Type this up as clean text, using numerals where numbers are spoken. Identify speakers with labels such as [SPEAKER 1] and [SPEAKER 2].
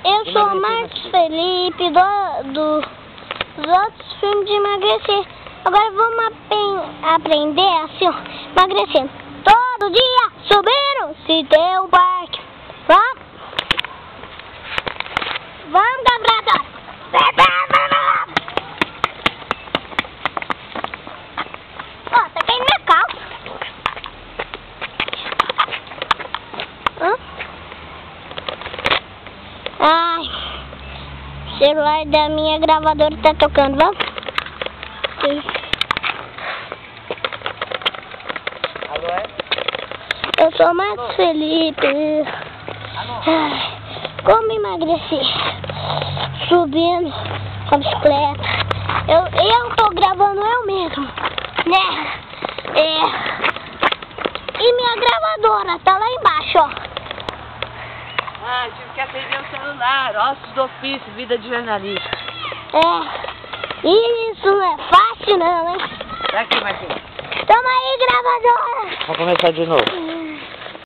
[SPEAKER 1] Eu sou o Marcos Felipe dos outros filmes de emagrecer. Agora vamos aprender assim, ó, emagrecendo. Todo dia subindo se tem um parque. Vamos? Vamos, Gabriel. Ó, tá caindo minha calça. Hã? Ai, o celular da minha gravadora tá tocando, vamos?
[SPEAKER 2] Alô, é?
[SPEAKER 1] Eu sou o Marcos Felipe. Ai, como emagrecer? Subindo com a bicicleta. Eu tô gravando eu mesmo, né? E minha gravadora tá lá embaixo, ó.
[SPEAKER 2] Ah, tive que atender o celular. Ossos do ofício, vida de jornalista.
[SPEAKER 1] Isso não é fácil não, hein?
[SPEAKER 2] Tá aqui, Marquinhos.
[SPEAKER 1] Toma aí, gravadora.
[SPEAKER 2] Vamos começar de novo.